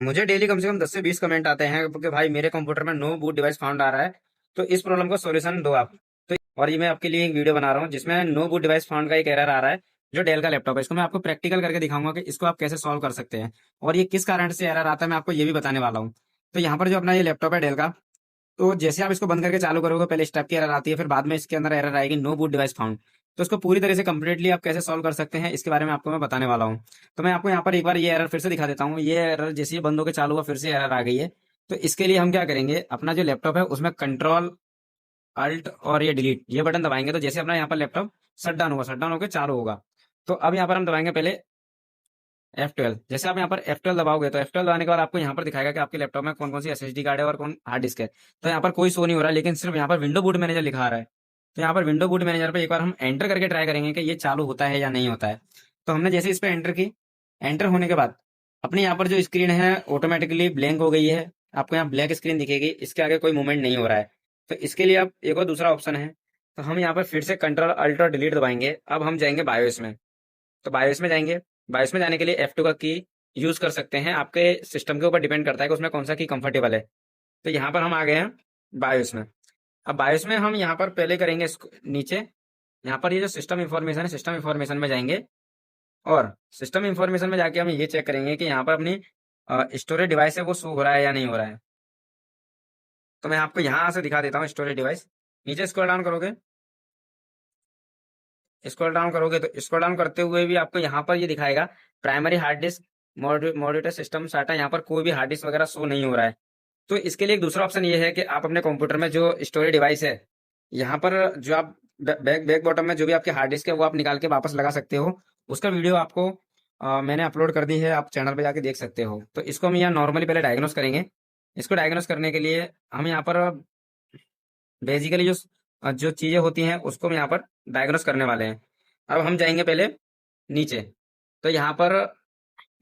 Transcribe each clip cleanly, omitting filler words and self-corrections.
मुझे डेली कम से कम 10 से 20 कमेंट आते हैं कि भाई मेरे कंप्यूटर में नो बूट डिवाइस फाउंड आ रहा है, तो इस प्रॉब्लम का सॉल्यूशन दो आप। तो और ये मैं आपके लिए एक वीडियो बना रहा हूँ जिसमें नो बूट डिवाइस फाउंड का एक एरर आ रहा है जो डेल का लैपटॉप है। इसको मैं आपको प्रैक्टिकल करके दिखाऊंगा कि इसको आप कैसे सॉल्व कर सकते हैं और ये किस कारण से एरर आता है, मैं आपको ये भी बताने वाला हूँ। तो यहाँ पर जो अपना ये लैपटॉप है डेल का, तो जैसे आप इसको बंद करके चालू करोगे पहले स्टेप की एरर आती है, फिर बाद में इसके अंदर एरर आएगी नो बूट डिवाइस फाउंड। तो इसको पूरी तरह से कंप्लीटली आप कैसे सॉल्व कर सकते हैं इसके बारे में आपको मैं बताने वाला हूँ। तो मैं आपको यहाँ पर एक बार ये एरर फिर से दिखा देता हूँ। ये एरर जैसे ही बंद होकर चालू हुआ फिर से एरर आ गई है। तो इसके लिए हम क्या करेंगे, अपना जो लैपटॉप है उसमें कंट्रोल अल्ट और ये डिलीट ये बटन दबाएंगे, तो जैसे अपना यहाँ पर लैपटॉप शट डाउन होगा, शट डाउन होकर चालू होगा। तो अब यहाँ पर हम दबाएंगे पहले F12। जैसे आप यहाँ पर F12 दबाओगे तो F12 दबाने के बाद आपको यहाँ पर दिखाएगा कि आपके लैपटॉप में कौन कौन सी एसएसडी कार्ड है और कौन हार्ड डिस्क है। तो यहाँ पर कोई शो नहीं हो रहा है, लेकिन सिर्फ यहाँ पर विंडो बूट मैनेजर लिखा आ रहा है। तो यहाँ पर विंडो बूट मैनेजर पे एक बार हम एंटर करके ट्राई करेंगे कि ये चालू होता है या नहीं होता है। तो हमने जैसे इस पे एंटर की, एंटर होने के बाद अपनी यहाँ पर जो स्क्रीन है ऑटोमेटिकली ब्लैंक हो गई है। आपको यहाँ ब्लैक स्क्रीन दिखेगी, इसके आगे कोई मूवमेंट नहीं हो रहा है। तो इसके लिए आप एक और दूसरा ऑप्शन है, तो हम यहाँ पर फिर से कंट्रोल अल्ट और डिलीट दबाएंगे। अब हम जाएंगे बायोस में। तो बायोस में जाएंगे, बायोस में जाने के लिए F2 का की यूज कर सकते हैं, आपके सिस्टम के ऊपर डिपेंड करता है कि उसमें कौन सा की कंफर्टेबल है। तो यहाँ पर हम आ गए हैं बायोस में। अब बायोस में हम यहाँ पर पहले करेंगे नीचे, यहाँ पर ये जो सिस्टम इंफॉर्मेशन है सिस्टम इंफॉर्मेशन में जाएंगे और सिस्टम इंफॉर्मेशन में जाके हम ये चेक करेंगे कि यहाँ पर अपनी स्टोरेज डिवाइस है वो शो हो रहा है या नहीं हो रहा है। तो मैं आपको यहाँ से दिखा देता हूँ स्टोरेज डिवाइस। नीचे स्क्रॉल डाउन करोगे, स्क्रॉल डाउन करोगे तो स्क्रॉल डाउन करते हुए भी आपको यहाँ पर ये दिखाएगा प्राइमरी हार्ड डिस्क मॉड्यूटर सिस्टम साटा, यहाँ पर कोई भी हार्ड डिस्क वगैरह शो नहीं हो रहा है। तो इसके लिए एक दूसरा ऑप्शन ये है कि आप अपने कंप्यूटर में जो स्टोरेज डिवाइस है, यहाँ पर जो आप बैक बैक बॉटम में जो भी आपके हार्ड डिस्क है वो आप निकाल के वापस लगा सकते हो। उसका वीडियो आपको मैंने अपलोड कर दी है, आप चैनल पे जाके देख सकते हो। तो इसको हम यहाँ नॉर्मली पहले डायग्नोस करेंगे। इसको डायग्नोस करने के लिए हम यहाँ पर बेसिकली जो चीजें होती हैं उसको हम यहाँ पर डायग्नोस करने वाले हैं। अब हम जाएंगे पहले नीचे, तो यहाँ पर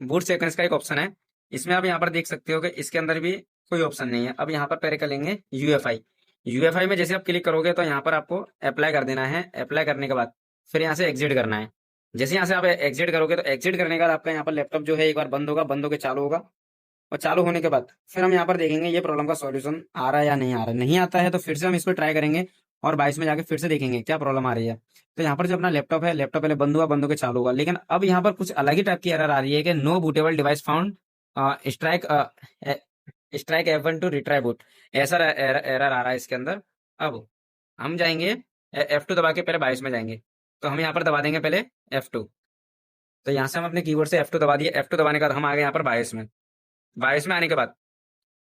बूट सेक्वेंस का एक ऑप्शन है। इसमें आप यहाँ पर देख सकते हो कि इसके अंदर भी कोई ऑप्शन नहीं है। अब यहाँ पर पहले कर लेंगे यूएफआई। यूएफआई में जैसे आप क्लिक करोगे तो यहाँ पर आपको अप्लाई कर देना है। अप्लाई करने के बाद फिर यहाँ से एग्जिट करना है। जैसे यहाँ से आप एग्जिट करोगे तो एग्जिट करने के बाद आपका यहाँ पर लैपटॉप जो है एक बार बंद होगा, बंद होकर चालू होगा और चालू होने के बाद फिर हम यहाँ पर देखेंगे ये प्रॉब्लम का सॉल्यूशन आ रहा है या नहीं आ रहा है। नहीं आता है तो फिर से हम इसको ट्राई करेंगे और 22 में जाके फिर से देखेंगे क्या प्रॉब्लम आ रही है। तो यहाँ पर जो अपना लैपटॉप है, लैपटॉप पहले बंद हुआ, बंद होकर चालू हुआ, लेकिन अब यहाँ पर कुछ अलग ही टाइप की एरर आ रही है कि no bootable device found, strike strike F1 to retry boot, ऐसा एरर आ रहा है इसके अंदर। अब हम जाएंगे F2 दबा के पहले 22 में जाएंगे। तो हम यहाँ पर दबा देंगे पहले F2। तो यहाँ से हम अपने कीबोर्ड से F2 दबा दिए। F2 दबाने के बाद हम आ गए यहाँ पर 22 में। 22 में आने के बाद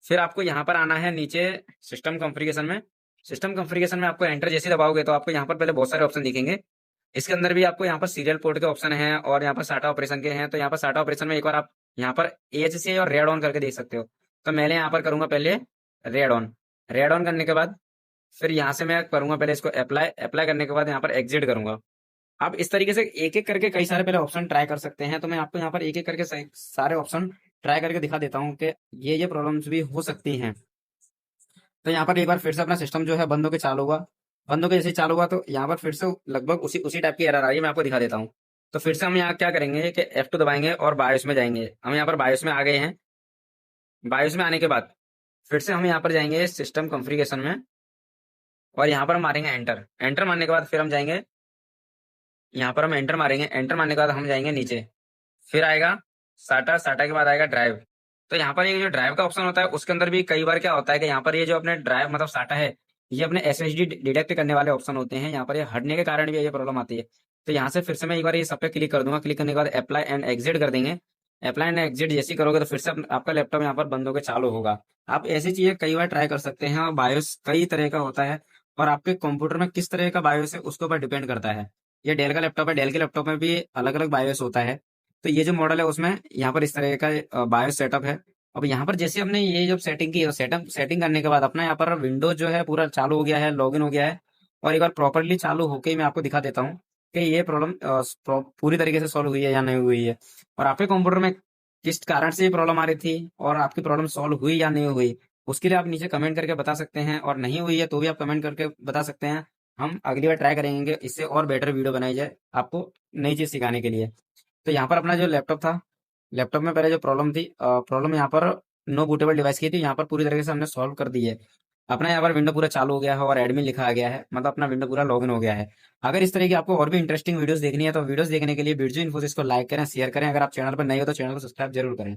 फिर आपको यहाँ पर आना है नीचे सिस्टम कॉन्फ़िगरेशन में। सिस्टम कॉन्फ़िगरेशन में आपको एंटर जैसे दबाओगे तो आपको यहाँ पर पहले बहुत सारे ऑप्शन दिखेंगे। इसके अंदर भी आपको यहाँ पर सीरियल पोर्ट के ऑप्शन हैं और यहाँ पर साटा ऑपरेशन के हैं। तो यहाँ पर साटा ऑपरेशन में एक बार आप यहाँ पर AHC और रेड ऑन करके देख सकते हो। तो मैं यहाँ पर करूंगा पहले रेड ऑन। रेड ऑन करने के बाद फिर यहाँ से मैं करूंगा पहले इसको अप्लाई। अप्लाई करने के बाद यहाँ पर एग्जिट करूंगा। आप इस तरीके से एक एक करके कई सारे पहले ऑप्शन ट्राई कर सकते हैं। तो मैं आपको यहाँ पर एक एक करके सारे ऑप्शन ट्राई करके दिखा देता हूँ कि ये प्रॉब्लम्स भी हो सकती हैं। तो यहाँ पर एक बार फिर से अपना सिस्टम जो है बंद होकर चालू हुआ, बंद होकर जैसे ही चालू हुआ तो यहाँ पर फिर से लगभग उसी उसी टाइप की एरर आ रही है। मैं आपको दिखा देता हूँ। तो फिर से हम यहाँ क्या करेंगे कि F2 दबाएंगे और बायोस में जाएंगे। हम यहाँ पर बायोस में आ गए हैं। बायोस में आने के बाद फिर से हम यहाँ पर जाएंगे सिस्टम कॉन्फ़िगरेशन में और यहाँ पर हम मारेंगे एंटर। एंटर मारने के बाद फिर हम जाएंगे, यहाँ पर हम एंटर मारेंगे। एंटर मारने के बाद हम जाएंगे नीचे, फिर आएगा साटा। साटा के बाद आएगा ड्राइव। तो यहाँ पर ये जो ड्राइव का ऑप्शन होता है उसके अंदर भी कई बार क्या होता है कि यहाँ पर ये जो अपने ड्राइव मतलब साटा है ये अपने SSD डिटेक्ट करने वाले ऑप्शन होते हैं। यहाँ पर ये हटने के कारण भी ये प्रॉब्लम आती है। तो यहाँ से फिर से मैं एक बार ये सब पे क्लिक कर दूंगा। क्लिक करने के बाद अप्लाई एंड एग्जिट कर देंगे। अप्लाई एंड एग्जिट जैसे ही करोगे तो फिर से आपका लैपटॉप यहाँ पर बंद होकर चालू होगा। आप ऐसी चीजें कई बार ट्राई कर सकते हैं और बायोस कई तरह का होता है और आपके कंप्यूटर में किस तरह का बायोस है उसके ऊपर डिपेंड करता है। ये डेल का लैपटॉप है, डेल के लैपटॉप में भी अलग अलग बायोस होता है। तो ये जो मॉडल है उसमें यहाँ पर इस तरह का बायोस सेटअप है। अब यहाँ पर जैसे हमने ये जब सेटिंग की, सेटिंग करने के बाद अपना यहाँ पर विंडो जो है पूरा चालू हो गया है, लॉगिन हो गया है। और एक बार प्रॉपरली चालू होके ही मैं आपको दिखा देता हूँ कि ये प्रॉब्लम पूरी तरीके से सॉल्व हुई है या नहीं हुई है और आपके कंप्यूटर में किस कारण से ये प्रॉब्लम आ रही थी और आपकी प्रॉब्लम सॉल्व हुई या नहीं हुई। उसके लिए आप नीचे कमेंट करके बता सकते हैं और नहीं हुई है तो भी आप कमेंट करके बता सकते हैं। हम अगली बार ट्राई करेंगे इससे और बेटर वीडियो बनाई जाए आपको नई चीज सिखाने के लिए। तो यहाँ पर अपना जो लैपटॉप था, लैपटॉप में पहले जो प्रॉब्लम थी, प्रॉब्लम यहाँ पर नो बूटेबल डिवाइस की थी, यहाँ पर पूरी तरीके से हमने सॉल्व कर दी है। अपना यहाँ पर विंडो पूरा चालू हो गया है और एडमिन लिखा आ गया है, मतलब अपना विंडो पूरा लॉगिन हो गया है। अगर इस तरह की आपको और भी इंटरेस्टिंग वीडियोस देखनी है तो वीडियोस देखने के लिए बिरजू इन्फोसिस को लाइक करें, शेयर करें। अगर आप चैनल पर नए हो तो चैनल को सब्सक्राइब जरूर करें।